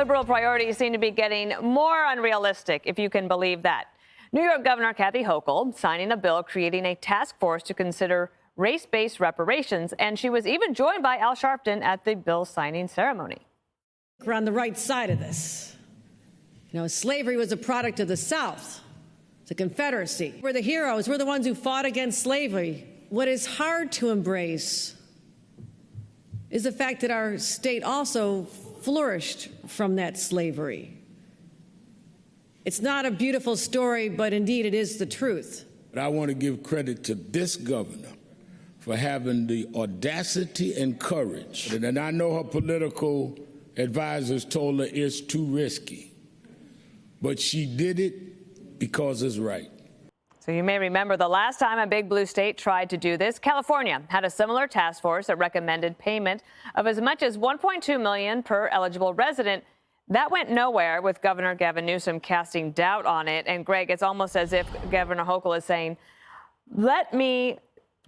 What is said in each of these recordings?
Liberal priorities seem to be getting more unrealistic, if you can believe that. New York Governor Kathy Hochul signing a bill creating a task force to consider race-based reparations, and she was even joined by Al Sharpton at the bill signing ceremony. We're on the right side of this. You know, slavery was a product of the South, the Confederacy. We're the heroes. We're the ones who fought against slavery. What is hard to embrace is the fact that our state also flourished from that slavery. It's not a beautiful story, but indeed it is the truth. But I want to give credit to this governor for having the audacity and courage. And I know her political advisors told her it's too risky, but she did it because it's right. So you may remember the last time a big blue state tried to do this, California had a similar task force that recommended payment of as much as $1.2 million per eligible resident. That went nowhere, with Governor Gavin Newsom casting doubt on it. And Greg, it's almost as if Governor Hochul is saying, let me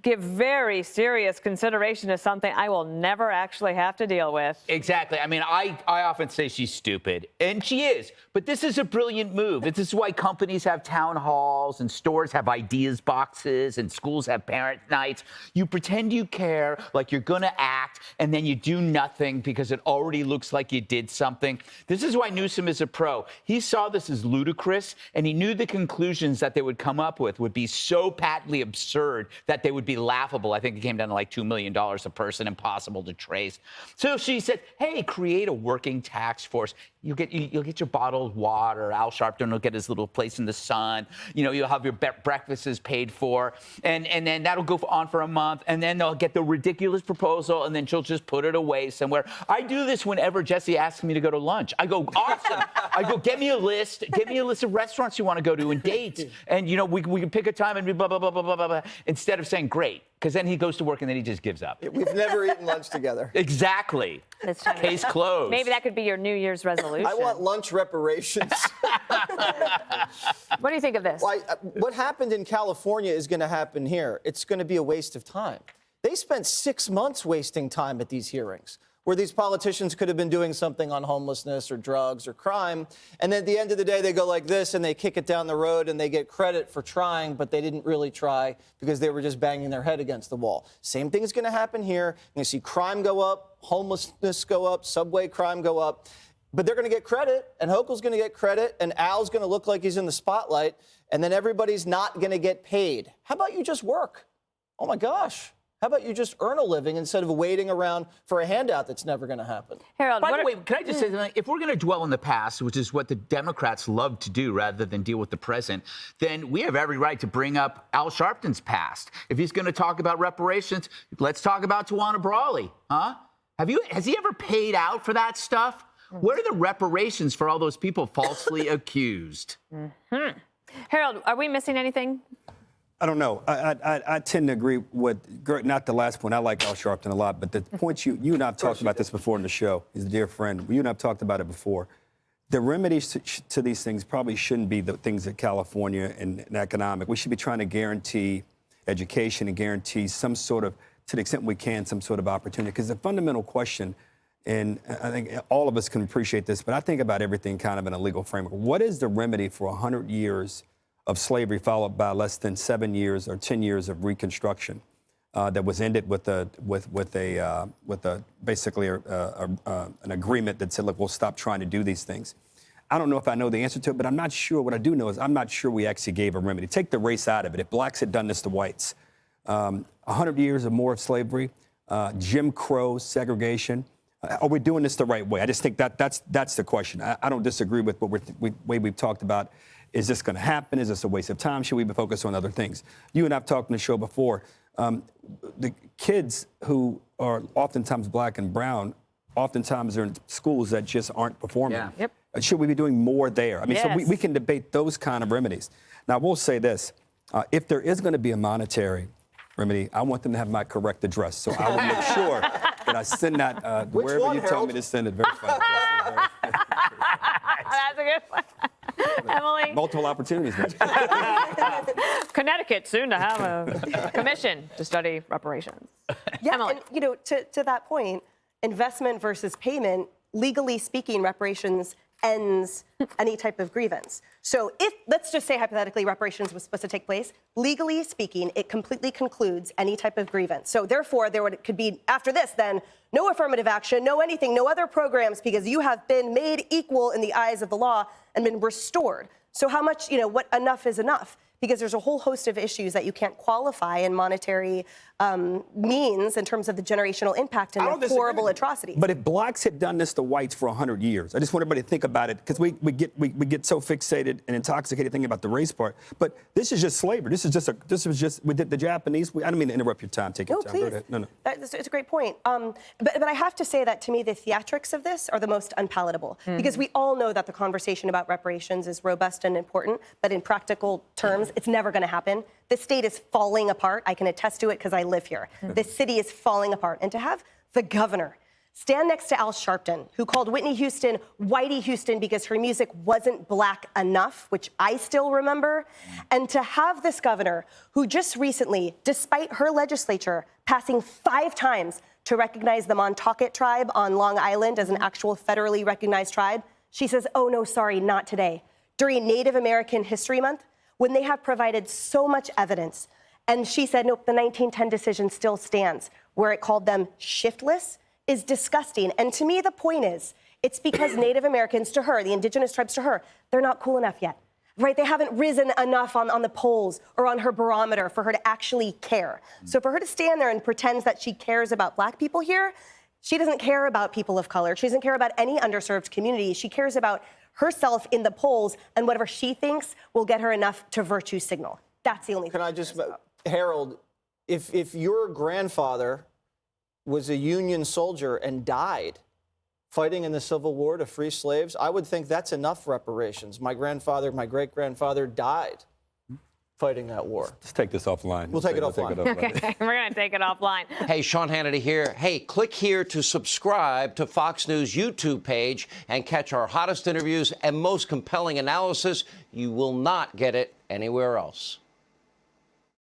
give very serious consideration to something I will never actually have to deal with. Exactly. I mean, I often say she's stupid, and she is. But this is a brilliant move. This is why companies have town halls and stores have ideas boxes and schools have parent nights. You pretend you care, like you're going to act, and then you do nothing because it already looks like you did something. This is why Newsom is a pro. He saw this as ludicrous, and he knew the conclusions that they would come up with would be so patently absurd that they would be laughable. I think it came down to like $2 million a person, impossible to trace. So she said, hey, create a working task force. You'll get your bottled water. Al Sharpton will get his little place in the sun. You know, you'll have your breakfasts paid for. And then that'll go on for a month. And then they'll get the ridiculous proposal, and then she'll just put it away somewhere. I do this whenever Jesse asks me to go to lunch. I go, awesome. I go, get me a list. Get me a list of restaurants you want to go to and dates. And, you know, we can pick a time and blah, blah, blah, blah, blah, blah, instead of saying, great. Because then he goes to work and then he just gives up. We've never eaten lunch together. Exactly. Case closed. Maybe that could be your New Year's resolution. I want lunch reparations. What do you think of this? What happened in California is going to happen here. It's going to be a waste of time. They spent 6 months wasting time at these hearings, where these politicians could have been doing something on homelessness or drugs or crime. And then at the end of the day, they go like this and they kick it down the road and they get credit for trying, but they didn't really try because they were just banging their head against the wall. Same thing is going to happen here. You're going to see crime go up, homelessness go up, subway crime go up. But they're going to get credit, and Hochul's going to get credit, and Al's going to look like he's in the spotlight, and then everybody's not going to get paid. How about you just work? Oh, my gosh. How about you just earn a living instead of waiting around for a handout that's never going to happen? Harold, by the way, can I just say something? If we're going to dwell in the past, which is what the Democrats love to do rather than deal with the present, then we have every right to bring up Al Sharpton's past. If he's going to talk about reparations, let's talk about Tawana Brawley, huh? Has he ever paid out for that stuff? What are the reparations for all those people falsely accused? Mm-hmm. Harold, are we missing anything? I don't know. I tend to agree with, not the last point. I like Al Sharpton a lot, but the points you and I have talked about this before in the show. He's a dear friend. You and I have talked about it before. The remedies to these things probably shouldn't be the things that California and economic. We should be trying to guarantee education and guarantee some sort of, to the extent we can, some sort of opportunity. Because the fundamental question, and I think all of us can appreciate this, but I think about everything kind of in a legal framework. What is the remedy for 100 years of slavery followed by less than 7 years or 10 years of Reconstruction that was ended with basically an agreement that said, look, we'll stop trying to do these things. I don't know if I know the answer to it, but I'm not sure. What I do know is I'm not sure we actually gave a remedy. Take the race out of it. If blacks had done this to whites, 100 years or more of slavery, Jim Crow, segregation. Are we doing this the right way? I just think that's the question. I don't disagree with what way we've talked about. Is this going to happen? Is this a waste of time? Should we be focused on other things? You and I have talked on the show before. The kids who are oftentimes black and brown, oftentimes are in schools that just aren't performing. Yeah. Yep. Should we be doing more there? I mean, Yes. so we can debate those kind of remedies. Now, we'll say this. If there is going to be a monetary remedy, I want them to have my correct address. So I will make sure that I send that wherever you tell me to send it. Verified. That's a good one. Emily? Multiple opportunities. Connecticut soon to have a commission to study reparations. Yeah, Emily. and, you know, to that point, investment versus payment, legally speaking, reparations ends any type of grievance. So if, let's just say hypothetically, reparations was supposed to take place, legally speaking, it completely concludes any type of grievance. So therefore, could be, after this, then, no affirmative action, no anything, no other programs, because you have been made equal in the eyes of the law and been restored. So how much, what enough is enough? Because there's a whole host of issues that you can't qualify in monetary means in terms of the generational impact and the horrible atrocities. But if blacks had done this to whites for 100 years, I just want everybody to think about it, because we get so fixated and intoxicated thinking about the race part. But this is just slavery. This was just we did the Japanese. I don't mean to interrupt your time. Take your time. Please. Go ahead. No. It's a great point. But I have to say that to me, the theatrics of this are the most unpalatable, because we all know that the conversation about reparations is robust and important, but in practical terms, it's never going to happen. The state is falling apart. I can attest to it because I live here. The city is falling apart. And to have the governor stand next to Al Sharpton, who called Whitney Houston Whitey Houston because her music wasn't black enough, which I still remember, and to have this governor who just recently, despite her legislature passing 5 times to recognize the Montaukett tribe on Long Island as an actual federally recognized tribe, she says, oh, no, sorry, not today. During Native American History Month, when they have provided so much evidence. And she said, nope, the 1910 decision still stands, where it called them shiftless, is disgusting. And to me, the point is, it's because Native Americans to her, the indigenous tribes to her, they're not cool enough yet, right? They haven't risen enough on the polls or on her barometer for her to actually care. So for her to stand there and pretend that she cares about black people here, she doesn't care about people of color. She doesn't care about any underserved community. She cares about herself in the polls and whatever she thinks will get her enough to virtue signal. That's the only thing. Can I just, Harold, if your grandfather was a Union soldier and died fighting in the Civil War to free slaves, I would think that's enough reparations. My grandfather, my great-grandfather died fighting that war. Let's take this offline. We'll take it offline. Okay, we're going to take it offline. Hey, Sean Hannity here. Hey, click here to subscribe to Fox News YouTube page and catch our hottest interviews and most compelling analysis. You will not get it anywhere else.